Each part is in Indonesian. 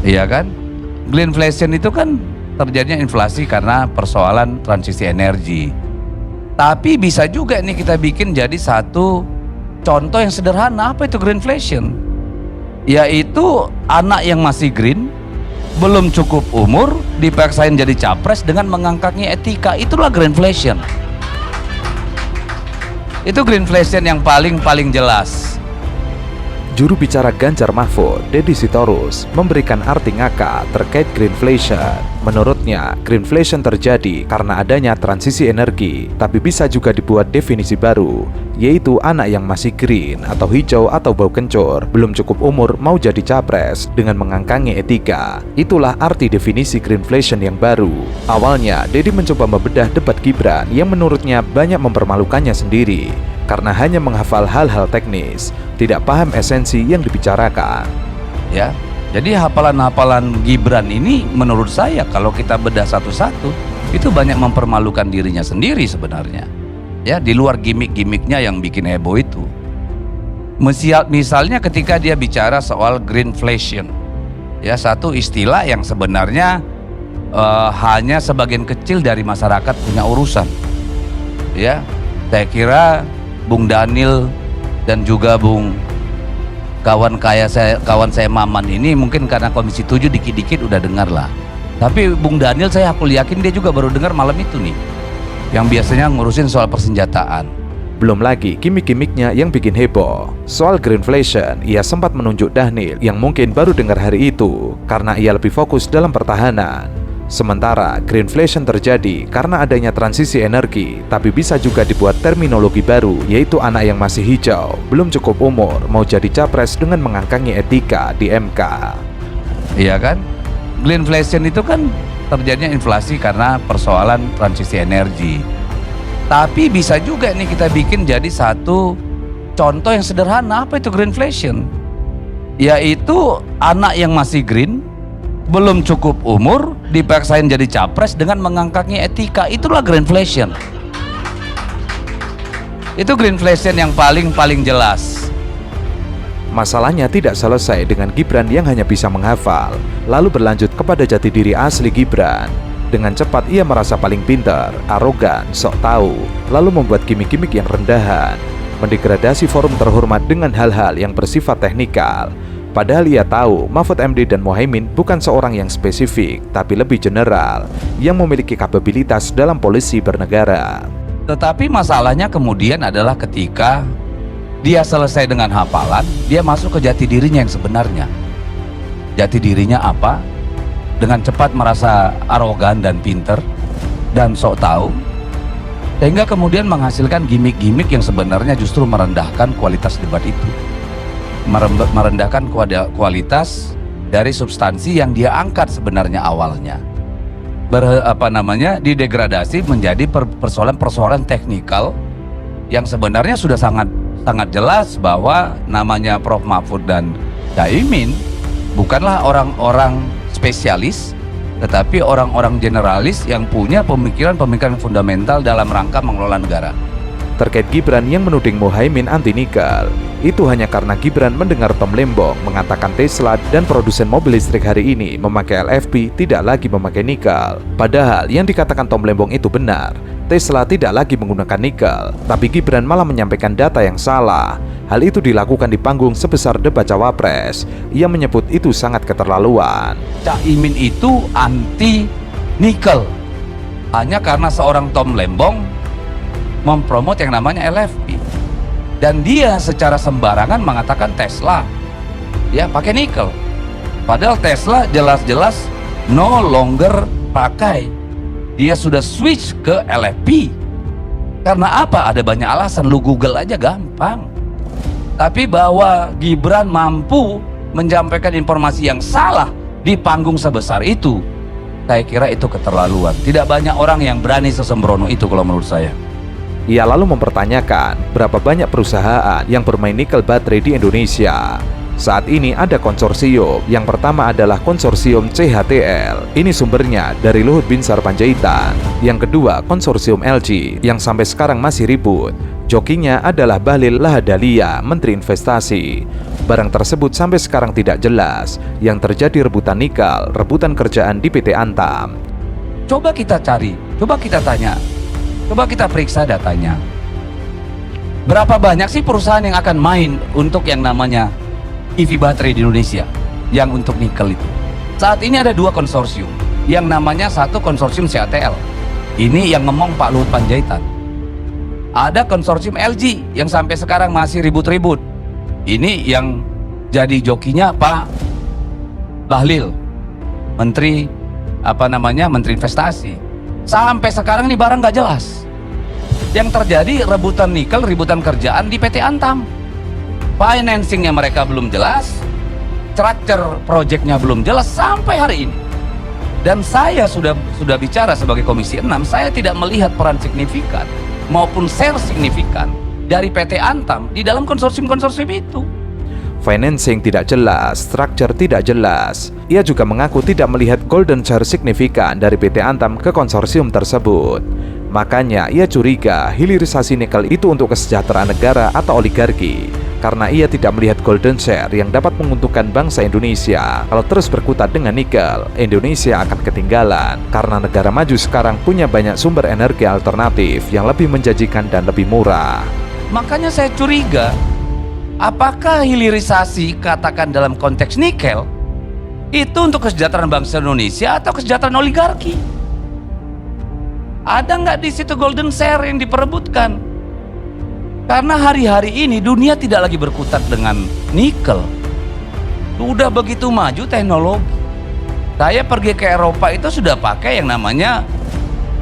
Iya kan? Greenflation itu kan terjadinya inflasi karena persoalan transisi energi. Tapi bisa juga nih kita bikin jadi satu contoh yang sederhana. Apa itu greenflation? Yaitu anak yang masih green, belum cukup umur, dipaksain jadi capres dengan mengangkatnya etika. Itulah greenflation. Itu greenflation yang paling jelas. Juru bicara Ganjar Mahfud, Deddy Sitorus, memberikan arti ngaka terkait greenflation. Menurutnya, greenflation terjadi karena adanya transisi energi, tapi bisa juga dibuat definisi baru, yaitu anak yang masih green atau hijau atau bau kencur, belum cukup umur mau jadi capres dengan mengangkangi etika. Itulah arti definisi greenflation yang baru. Awalnya, Deddy mencoba membedah debat Gibran yang menurutnya banyak mempermalukannya sendiri, karena hanya menghafal hal-hal teknis, tidak paham esensi yang dibicarakan. Ya, jadi hafalan-hafalan Gibran ini menurut saya kalau kita bedah satu-satu itu banyak mempermalukan dirinya sendiri sebenarnya. Ya, di luar gimmick-gimmicknya yang bikin heboh itu. Misalnya ketika dia bicara soal greenflation, ya, satu istilah yang sebenarnya hanya sebagian kecil dari masyarakat punya urusan. Ya, saya kira Bung Daniel dan juga kawan saya Maman ini mungkin karena Komisi 7 dikit-dikit udah dengar lah. Tapi Bung Daniel aku yakin dia juga baru dengar malam itu nih, yang biasanya ngurusin soal persenjataan. Belum lagi gimmick-gimmicknya yang bikin heboh. Soal greenflation, ia sempat menunjuk Dhanil yang mungkin baru dengar hari itu karena ia lebih fokus dalam pertahanan. Sementara greenflation terjadi karena adanya transisi energi, tapi bisa juga dibuat terminologi baru, yaitu anak yang masih hijau, belum cukup umur, mau jadi capres dengan mengangkangi etika di MK. Iya kan? Greenflation itu kan terjadinya inflasi karena persoalan transisi energi. Tapi bisa juga nih kita bikin jadi satu contoh yang sederhana. Apa itu greenflation? Yaitu anak yang masih green, belum cukup umur, dipaksain jadi capres dengan mengangkatnya etika. Itulah greenflation. Itu greenflation yang paling jelas. Masalahnya tidak selesai dengan Gibran yang hanya bisa menghafal, lalu berlanjut kepada jati diri asli Gibran. Dengan cepat ia merasa paling pintar, arogan, sok tahu, lalu membuat gimmick-gimmick yang rendahan, mendegradasi forum terhormat dengan hal-hal yang bersifat teknikal. Padahal ia tahu Mahfud MD dan Muhaimin bukan seorang yang spesifik, tapi lebih general, yang memiliki kapabilitas dalam polisi bernegara. Tetapi masalahnya kemudian adalah ketika dia selesai dengan hafalan, dia masuk ke jati dirinya yang sebenarnya. Jati dirinya apa? Dengan cepat merasa arogan dan pinter dan sok tahu, sehingga kemudian menghasilkan gimmick-gimmick yang sebenarnya justru merendahkan kualitas debat itu. Merendahkan kualitas dari substansi yang dia angkat sebenarnya awalnya. Didegradasi menjadi persoalan teknikal yang sebenarnya sudah sangat jelas bahwa namanya Prof. Mahfud dan Caimin bukanlah orang-orang spesialis, tetapi orang-orang generalis yang punya pemikiran fundamental dalam rangka mengelola negara. Terkait Gibran yang menuding Muhaimin anti nikel, itu hanya karena Gibran mendengar Tom Lembong mengatakan Tesla dan produsen mobil listrik hari ini memakai LFP, tidak lagi memakai nikel. Padahal yang dikatakan Tom Lembong itu benar, Tesla tidak lagi menggunakan nikel, tapi Gibran malah menyampaikan data yang salah. Hal itu dilakukan di panggung sebesar debat Cawapres. Ia menyebut itu sangat keterlaluan. Caimin itu anti nikel hanya karena seorang Tom Lembong mempromot yang namanya LFP, dan dia secara sembarangan mengatakan Tesla ya pakai nikel, padahal Tesla jelas-jelas no longer pakai, dia sudah switch ke LFP. Karena apa? Ada banyak alasan, lu Google aja gampang. Tapi bahwa Gibran mampu menyampaikan informasi yang salah di panggung sebesar itu, saya kira itu keterlaluan. Tidak banyak orang yang berani sesembrono itu kalau menurut saya. Ia lalu mempertanyakan berapa banyak perusahaan yang bermain nikel baterai di Indonesia. Saat ini ada konsorsium. Yang pertama adalah konsorsium CHTL. Ini sumbernya dari Luhut Binsar Panjaitan. Yang kedua, konsorsium LG yang sampai sekarang masih ribut. Jokinya adalah Bahlil Lahadalia, Menteri Investasi. Barang tersebut sampai sekarang tidak jelas. Yang terjadi rebutan nikel, rebutan kerjaan di PT Antam. Coba kita cari, coba kita tanya, coba kita periksa datanya. Berapa banyak sih perusahaan yang akan main untuk yang namanya EV baterai di Indonesia, yang untuk nikel itu? Saat ini ada 2 konsorsium, yang namanya satu konsorsium CATL. Ini yang ngomong Pak Luhut Panjaitan. Ada konsorsium LG yang sampai sekarang masih ribut-ribut. Ini yang jadi jokinya Pak Bahlil, Menteri Menteri Investasi. Sampai sekarang ini barang nggak jelas. Yang terjadi rebutan nikel, rebutan kerjaan di PT Antam. Financingnya mereka belum jelas, structure projectnya belum jelas sampai hari ini. Dan saya sudah bicara sebagai Komisi 6, saya tidak melihat peran signifikan maupun share signifikan dari PT Antam di dalam konsorsium-konsorsium itu. Financing tidak jelas, structure tidak jelas. Ia juga mengaku tidak melihat golden share signifikan dari PT Antam ke konsorsium tersebut. Makanya ia curiga hilirisasi nikel itu untuk kesejahteraan negara atau oligarki. Karena ia tidak melihat golden share yang dapat menguntungkan bangsa Indonesia. Kalau terus berkutat dengan nikel, Indonesia akan ketinggalan. Karena negara maju sekarang punya banyak sumber energi alternatif yang lebih menjanjikan dan lebih murah. Makanya saya curiga, apakah hilirisasi katakan dalam konteks nikel itu untuk kesejahteraan bangsa Indonesia atau kesejahteraan oligarki? Ada nggak di situ golden share yang diperebutkan? Karena hari-hari ini dunia tidak lagi berkutat dengan nikel. Sudah begitu maju teknologi. Saya pergi ke Eropa itu sudah pakai yang namanya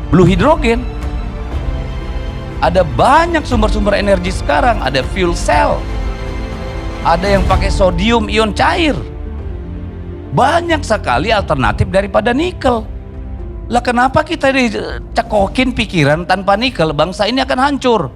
blue hydrogen. Ada banyak sumber-sumber energi sekarang, ada fuel cell. Ada yang pakai sodium ion cair. Banyak sekali alternatif daripada nikel. Lah kenapa kita dicekokin pikiran tanpa nikel bangsa ini akan hancur?